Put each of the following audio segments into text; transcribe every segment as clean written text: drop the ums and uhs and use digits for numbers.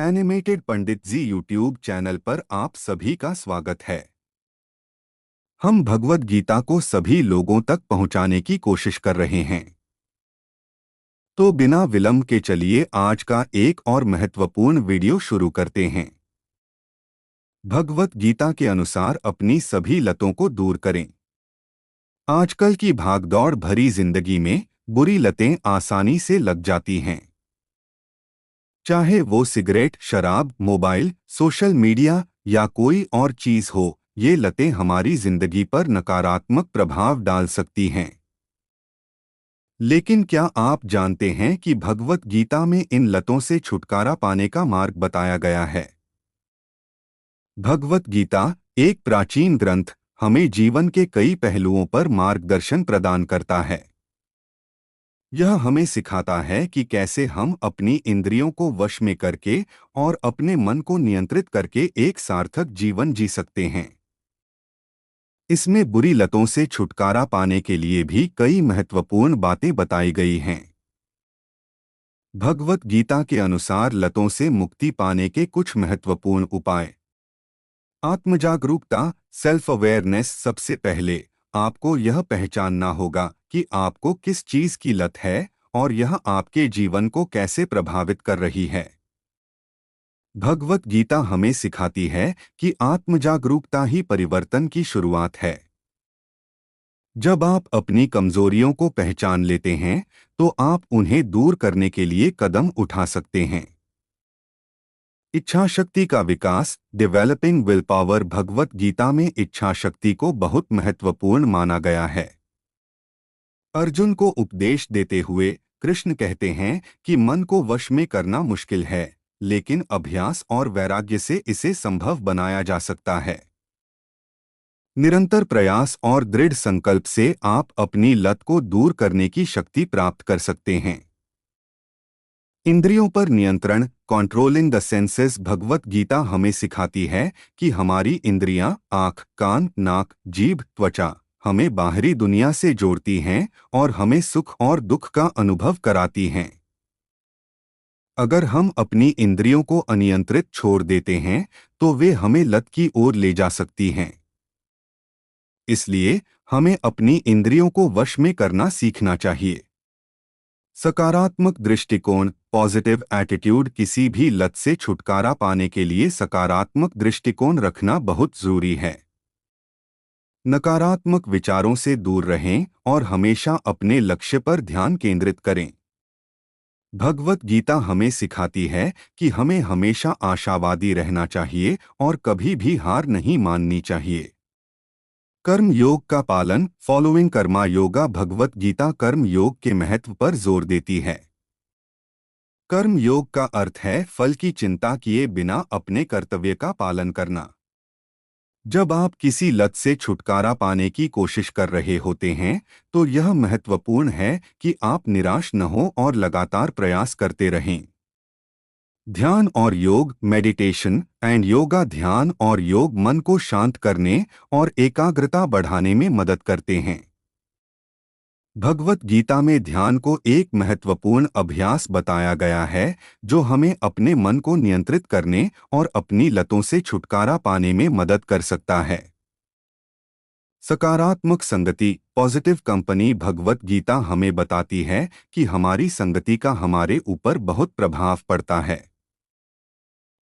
Animated पंडित जी YouTube channel पर आप सभी का स्वागत है। हम भगवत गीता को सभी लोगों तक पहुंचाने की कोशिश कर रहे हैं। तो बिना विलंब के चलिए आज का एक और महत्वपूर्ण वीडियो शुरू करते हैं। भगवत गीता के अनुसार अपनी सभी लतों को दूर करें। आजकल की भागदौड़ भरी जिंदगी में बुरी लतें आसानी से लग जाती हैं। चाहे वो सिगरेट, शराब, मोबाइल, सोशल मीडिया या कोई और चीज हो, ये लतें हमारी जिंदगी पर नकारात्मक प्रभाव डाल सकती हैं। लेकिन क्या आप जानते हैं कि भगवत गीता में इन लतों से छुटकारा पाने का मार्ग बताया गया है? भगवत गीता, एक प्राचीन ग्रंथ, हमें जीवन के कई पहलुओं पर मार्गदर्शन प्रदान करता है। यह हमें सिखाता है कि कैसे हम अपनी इंद्रियों को वश में करके और अपने मन को नियंत्रित करके एक सार्थक जीवन जी सकते हैं। इसमें बुरी लतों से छुटकारा पाने के लिए भी कई महत्वपूर्ण बातें बताई गई हैं। भगवत गीता के अनुसार लतों से मुक्ति पाने के कुछ महत्वपूर्ण उपाय। आत्मजागरूकता, सेल्फ अवेयरनेस। सबसे पहले आपको यह पहचानना होगा कि आपको किस चीज की लत है और यह आपके जीवन को कैसे प्रभावित कर रही है। भगवत गीता हमें सिखाती है कि आत्मजागरूकता ही परिवर्तन की शुरुआत है। जब आप अपनी कमजोरियों को पहचान लेते हैं, तो आप उन्हें दूर करने के लिए कदम उठा सकते हैं। इच्छा शक्ति का विकास, developing will power. Bhagavad Gita में इच्छा शक्ति को बहुत महत्वपूर्ण माना गया है। अर्जुन को उपदेश देते हुए कृष्ण कहते हैं कि मन को वश में करना मुश्किल है, लेकिन अभ्यास और वैराग्य से इसे संभव बनाया जा सकता है। निरंतर प्रयास और दृढ़ संकल्प से आप अपनी लत को दूर करने की शक्ति प्राप्त कर सकते हैं। इंद्रियों पर नियंत्रण, controlling the senses. Bhagavad Gita हमें सिखाती है कि हमारी इंद्रियां, आँख, कान, नाक, जीभ, त्वचा हमें बाहरी दुनिया से जोड़ती हैं और हमें सुख और दुख का अनुभव कराती हैं। अगर हम अपनी इंद्रियों को अनियंत्रित छोड़ देते हैं, तो वे हमें लत की ओर ले जा सकती हैं। इसलिए हमें अपनी इंद्रियों को वश में करना सीखना चाहिए। सकारात्मक दृष्टिकोण, पॉजिटिव एटीट्यूड। किसी भी लत से छुटकारा पाने के लिए सकारात्मक दृष्टिकोण रखना बहुत जरूरी है। नकारात्मक विचारों से दूर रहें और हमेशा अपने लक्ष्य पर ध्यान केंद्रित करें। भगवत गीता हमें सिखाती है कि हमें हमेशा आशावादी रहना चाहिए और कभी भी हार नहीं माननी चाहिए। कर्म योग का पालन, फॉलोइंग कर्मा योगा। भगवत गीता कर्म योग के महत्व पर जोर देती है। कर्म योग का अर्थ है फल की चिंता किए बिना अपने कर्तव्य का पालन करना। जब आप किसी लत से छुटकारा पाने की कोशिश कर रहे होते हैं, तो यह महत्वपूर्ण है कि आप निराश न हो और लगातार प्रयास करते रहें। ध्यान और योग, मेडिटेशन एंड योगा। ध्यान और योग मन को शांत करने और एकाग्रता बढ़ाने में मदद करते हैं। भगवत गीता में ध्यान को एक महत्वपूर्ण अभ्यास बताया गया है, जो हमें अपने मन को नियंत्रित करने और अपनी लतों से छुटकारा पाने में मदद कर सकता है। सकारात्मक संगति, पॉजिटिव कंपनी। भगवत गीता हमें बताती है कि हमारी संगति का हमारे ऊपर बहुत प्रभाव पड़ता है।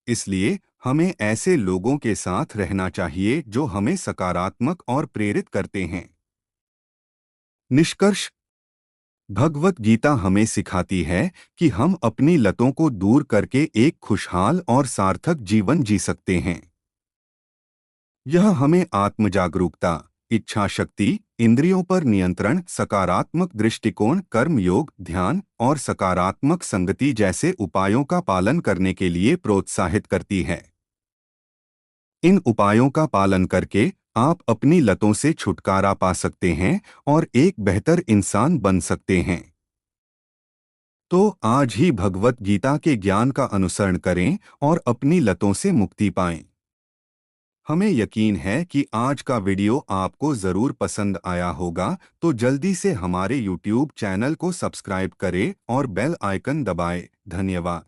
इसलिए हमें ऐसे लोगों के साथ रहना चाहिए जो हमें सकारात्मक और प्रेरित करते हैं। निष्कर्ष, भगवत गीता हमें सिखाती है कि हम अपनी लतों को दूर करके एक खुशहाल और सार्थक जीवन जी सकते हैं। यह हमें आत्मजागरूकता, इच्छा शक्ति, इंद्रियों पर नियंत्रण, सकारात्मक दृष्टिकोण, कर्म योग, ध्यान और सकारात्मक संगति जैसे उपायों का पालन करने के लिए प्रोत्साहित करती है। इन उपायों का पालन करके आप अपनी लतों से छुटकारा पा सकते हैं और एक बेहतर इंसान बन सकते हैं। तो आज ही भगवत गीता के ज्ञान का अनुसरण करें और अपनी लतों से मुक्ति पाएं। हमें यकीन है कि आज का वीडियो आपको ज़रूर पसंद आया होगा, तो जल्दी से हमारे YouTube चैनल को सब्सक्राइब करें और बेल आइकन दबाएं। धन्यवाद।